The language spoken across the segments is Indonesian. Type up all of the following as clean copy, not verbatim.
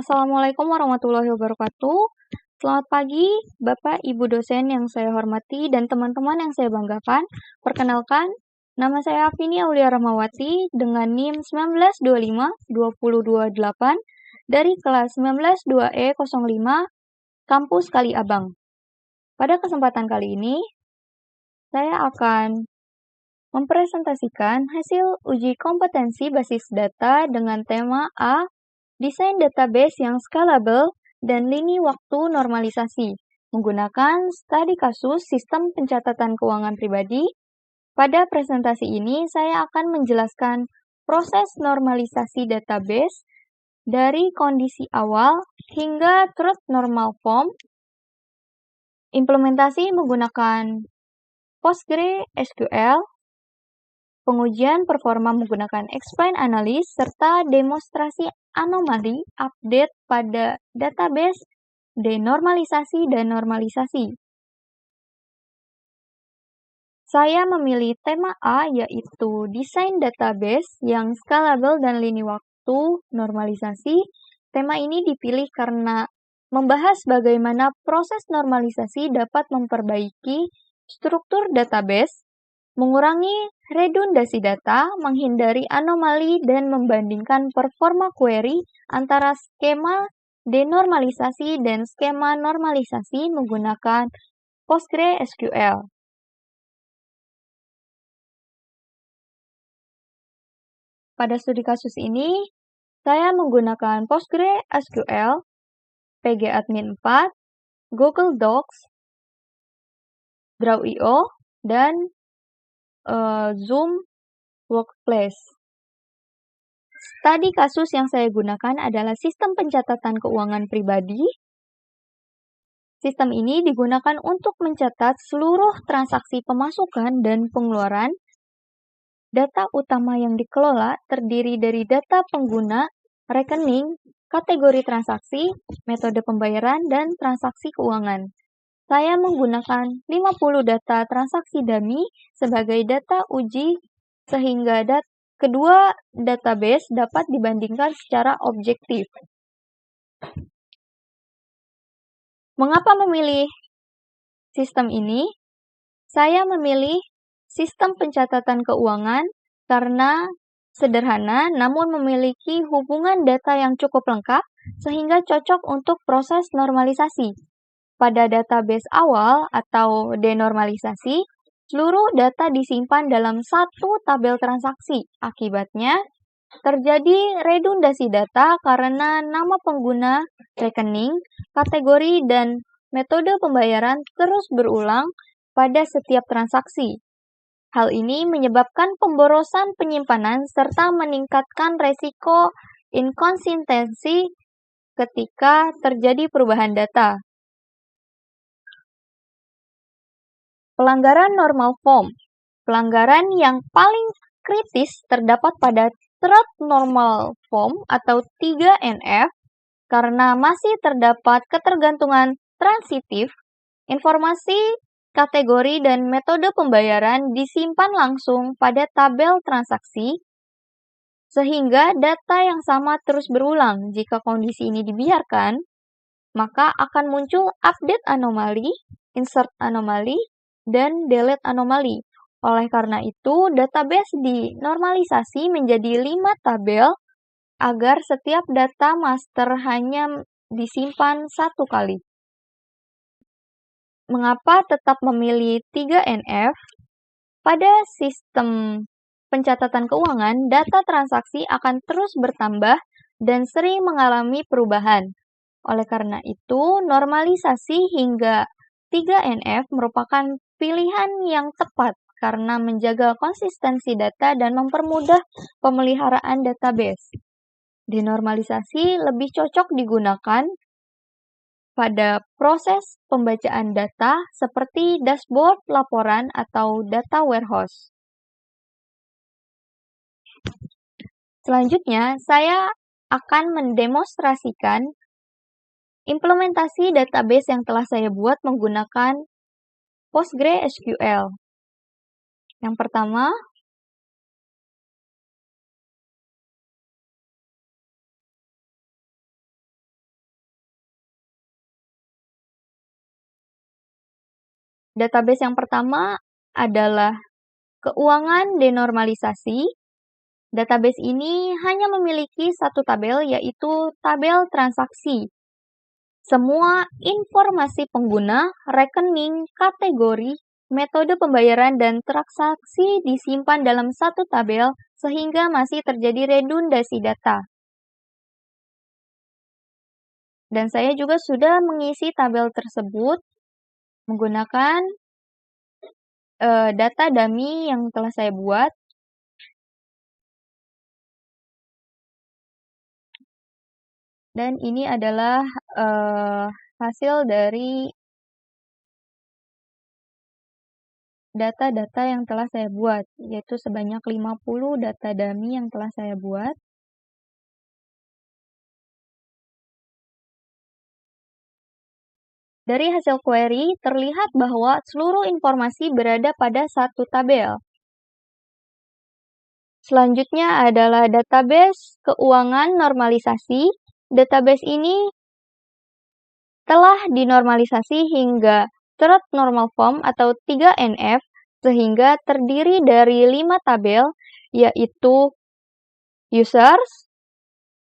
Assalamualaikum warahmatullahi wabarakatuh. Selamat pagi, Bapak, Ibu dosen yang saya hormati dan teman-teman yang saya banggakan. Perkenalkan, nama saya Afini Aulia Rahmawati dengan NIM 1925-228 dari kelas 19-2E05 Kampus Kali Abang. Pada kesempatan kali ini, saya akan mempresentasikan hasil uji kompetensi basis data dengan tema A, desain database yang scalable dan lini waktu normalisasi menggunakan studi kasus sistem pencatatan keuangan pribadi. Pada presentasi ini, saya akan menjelaskan proses normalisasi database dari kondisi awal hingga truth normal form, implementasi menggunakan PostgreSQL, pengujian performa menggunakan Explain Analysis, serta demonstrasi anomali update pada database, denormalisasi, dan normalisasi. Saya memilih tema A, yaitu desain database yang scalable dan lini waktu normalisasi. Tema ini dipilih karena membahas bagaimana proses normalisasi dapat memperbaiki struktur database, mengurangi redundasi data, menghindari anomali, dan membandingkan performa query antara skema denormalisasi dan skema normalisasi menggunakan PostgreSQL. Pada studi kasus ini, saya menggunakan PostgreSQL, pgadmin 4, Google Docs, Draw.io, dan Zoom Workplace. Studi kasus yang saya gunakan adalah sistem pencatatan keuangan pribadi. Sistem ini digunakan untuk mencatat seluruh transaksi pemasukan dan pengeluaran. Data utama yang dikelola terdiri dari data pengguna, rekening, kategori transaksi, metode pembayaran, dan transaksi keuangan. Saya menggunakan 50 data transaksi dummy sebagai data uji sehingga kedua database dapat dibandingkan secara objektif. Mengapa memilih sistem ini? Saya memilih sistem pencatatan keuangan karena sederhana namun memiliki hubungan data yang cukup lengkap sehingga cocok untuk proses normalisasi. Pada database awal atau denormalisasi, seluruh data disimpan dalam satu tabel transaksi. Akibatnya, terjadi redundasi data karena nama pengguna, rekening, kategori, dan metode pembayaran terus berulang pada setiap transaksi. Hal ini menyebabkan pemborosan penyimpanan serta meningkatkan resiko inkonsistensi ketika terjadi perubahan data. Pelanggaran normal form. Pelanggaran yang paling kritis terdapat pada truth normal form atau 3NF karena masih terdapat ketergantungan transitif. Informasi, kategori, dan metode pembayaran disimpan langsung pada tabel transaksi sehingga data yang sama terus berulang. Jika kondisi ini dibiarkan, maka akan muncul update anomali, insert anomali, dan delete anomali. Oleh karena itu, database dinormalisasi menjadi 5 tabel agar setiap data master hanya disimpan satu kali. Mengapa tetap memilih 3NF? Pada sistem pencatatan keuangan, data transaksi akan terus bertambah dan sering mengalami perubahan. Oleh karena itu, normalisasi hingga 3NF merupakan pilihan yang tepat karena menjaga konsistensi data dan mempermudah pemeliharaan database. Denormalisasi lebih cocok digunakan pada proses pembacaan data seperti dashboard, laporan, atau data warehouse. Selanjutnya, saya akan mendemonstrasikan implementasi database yang telah saya buat menggunakan PostgreSQL. Yang pertama, Database yang pertama adalah keuangan denormalisasi. Database ini hanya memiliki satu tabel, yaitu tabel transaksi. Semua informasi pengguna, rekening, kategori, metode pembayaran, dan transaksi disimpan dalam satu tabel sehingga masih terjadi redundasi data. Dan saya juga sudah mengisi tabel tersebut menggunakan data dummy yang telah saya buat. Dan ini adalah hasil dari data-data yang telah saya buat, yaitu sebanyak 50 data dummy yang telah saya buat. Dari hasil query, terlihat bahwa seluruh informasi berada pada satu tabel. Selanjutnya adalah database keuangan normalisasi. Database ini telah dinormalisasi hingga third normal form atau 3NF, sehingga terdiri dari 5 tabel, yaitu users,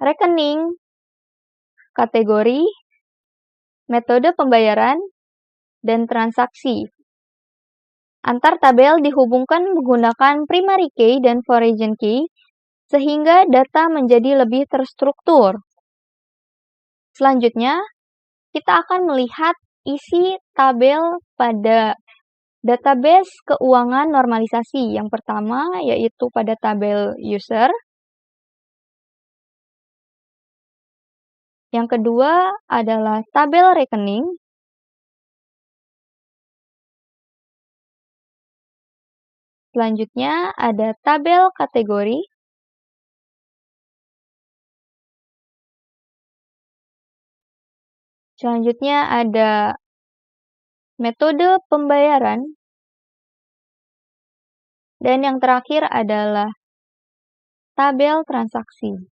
rekening, kategori, metode pembayaran, dan transaksi. Antar tabel dihubungkan menggunakan primary key dan foreign key, sehingga data menjadi lebih terstruktur. Selanjutnya, kita akan melihat isi tabel pada database keuangan normalisasi. Yang pertama yaitu pada tabel user. Yang kedua adalah tabel rekening. Selanjutnya ada tabel kategori. Selanjutnya ada metode pembayaran. Dan yang terakhir adalah tabel transaksi.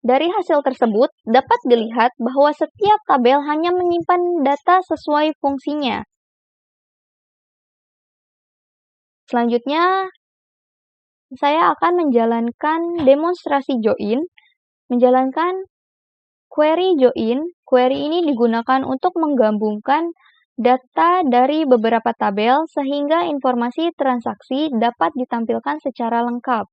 Dari hasil tersebut, dapat dilihat bahwa setiap tabel hanya menyimpan data sesuai fungsinya. Selanjutnya, saya akan menjalankan demonstrasi join, menjalankan query join. Query ini digunakan untuk menggabungkan data dari beberapa tabel sehingga informasi transaksi dapat ditampilkan secara lengkap.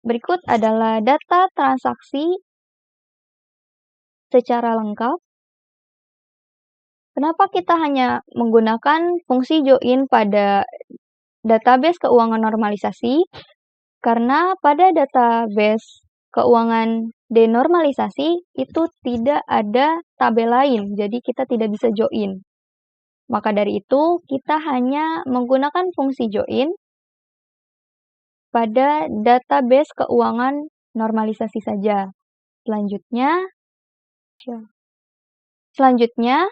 Berikut adalah data transaksi secara lengkap. Kenapa kita hanya menggunakan fungsi join pada database keuangan normalisasi? Karena pada database keuangan denormalisasi itu tidak ada tabel lain, jadi kita tidak bisa join. Maka dari itu, kita hanya menggunakan fungsi join pada database keuangan normalisasi saja. Selanjutnya,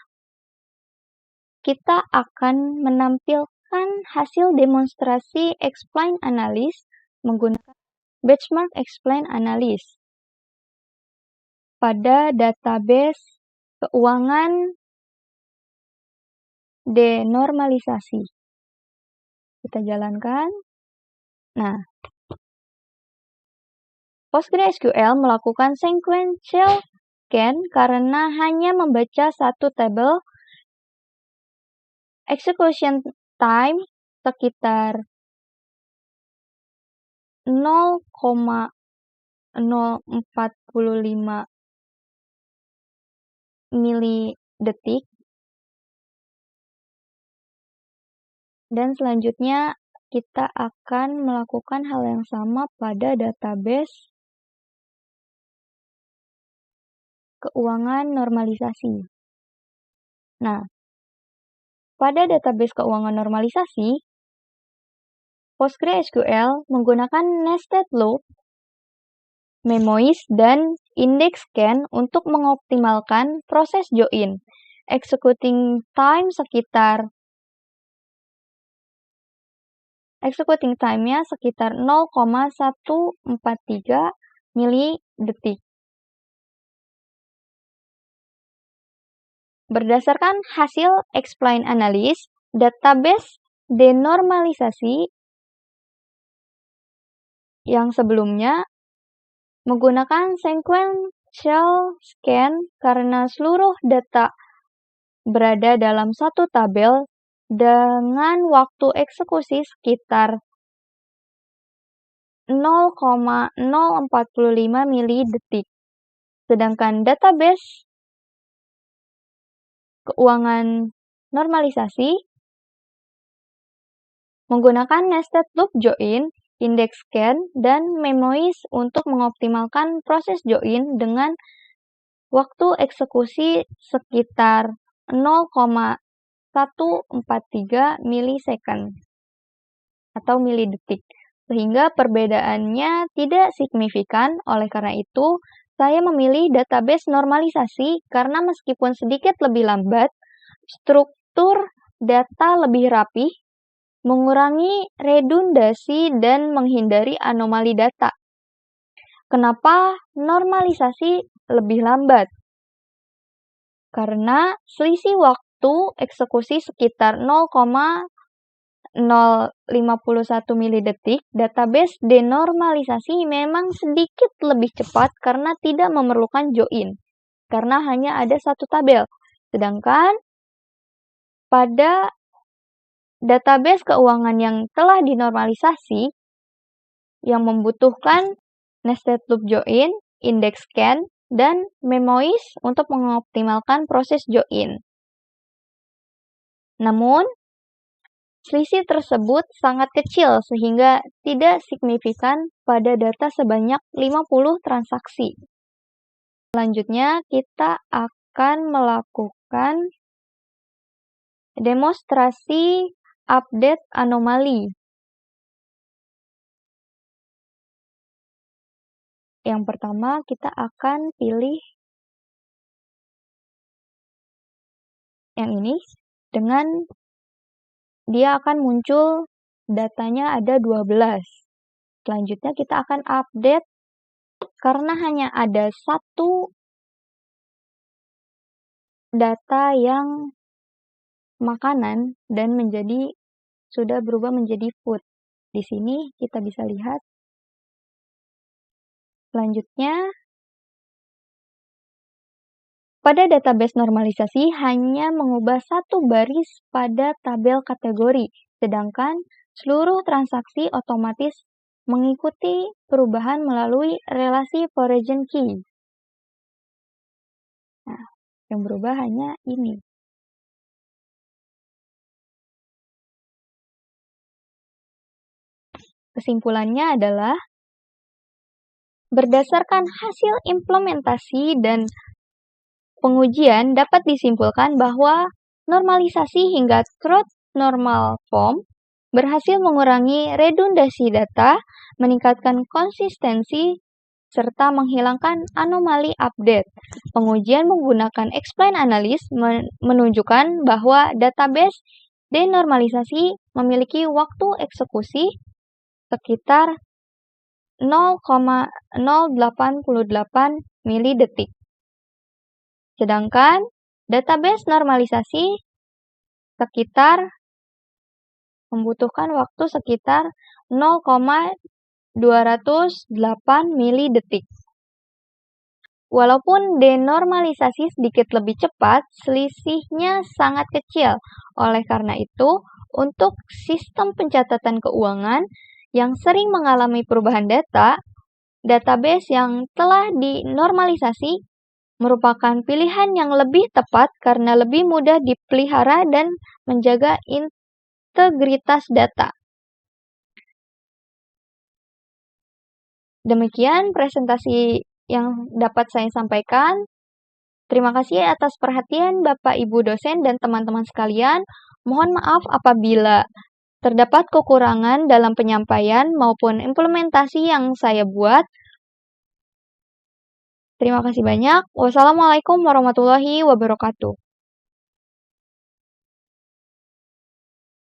kita akan menampilkan hasil demonstrasi explain analysis menggunakan benchmark explain analysis pada database keuangan denormalisasi. Kita jalankan. Nah, PostgreSQL melakukan sequential scan karena hanya membaca satu tabel. Execution time sekitar 0,045 milidetik. Dan selanjutnya kita akan melakukan hal yang sama pada database keuangan normalisasi. Nah, pada database keuangan normalisasi, PostgreSQL menggunakan nested loop, memoiz, dan index-scan untuk mengoptimalkan proses join. Executing time-nya sekitar 0,143 milidetik. Berdasarkan hasil explain analysis, database denormalisasi yang sebelumnya menggunakan sequential scan karena seluruh data berada dalam satu tabel dengan waktu eksekusi sekitar 0,045 milidetik. Sedangkan database keuangan normalisasi menggunakan nested loop join, index scan, dan memoiz untuk mengoptimalkan proses join dengan waktu eksekusi sekitar 0,143 milisecond atau milidetik, sehingga perbedaannya tidak signifikan. Oleh karena itu, saya memilih database normalisasi karena meskipun sedikit lebih lambat, struktur data lebih rapih, mengurangi redundasi, dan menghindari anomali data. Kenapa normalisasi lebih lambat? Karena selisih waktu eksekusi sekitar 0,051 milidetik, database denormalisasi memang sedikit lebih cepat karena tidak memerlukan join, karena hanya ada satu tabel. Sedangkan pada database keuangan yang telah dinormalisasi, yang membutuhkan nested loop join, index scan, dan memoiz untuk mengoptimalkan proses join. Namun, selisih tersebut sangat kecil sehingga tidak signifikan pada data sebanyak 50 transaksi. Selanjutnya, kita akan melakukan demonstrasi update anomali. Yang pertama, kita akan pilih yang ini, dengan dia akan muncul datanya ada 12. Selanjutnya kita akan update karena hanya ada satu data yang makanan dan sudah berubah menjadi food. Di sini kita bisa lihat. Selanjutnya, pada database normalisasi hanya mengubah satu baris pada tabel kategori, sedangkan seluruh transaksi otomatis mengikuti perubahan melalui relasi foreign key. Nah, yang berubah hanya ini. Kesimpulannya adalah, berdasarkan hasil implementasi dan pengujian dapat disimpulkan bahwa normalisasi hingga truth normal form berhasil mengurangi redundasi data, meningkatkan konsistensi, serta menghilangkan anomali update. Pengujian menggunakan explain analysis menunjukkan bahwa database denormalisasi memiliki waktu eksekusi sekitar 0,088 milidetik. Sedangkan database normalisasi membutuhkan waktu sekitar 0,208 milidetik. Walaupun denormalisasi sedikit lebih cepat, selisihnya sangat kecil. Oleh karena itu, untuk sistem pencatatan keuangan yang sering mengalami perubahan data, database yang telah dinormalisasi merupakan pilihan yang lebih tepat karena lebih mudah dipelihara dan menjaga integritas data. Demikian presentasi yang dapat saya sampaikan. Terima kasih atas perhatian Bapak, Ibu dosen, dan teman-teman sekalian. Mohon maaf apabila terdapat kekurangan dalam penyampaian maupun implementasi yang saya buat. Terima kasih banyak. Wassalamualaikum warahmatullahi wabarakatuh.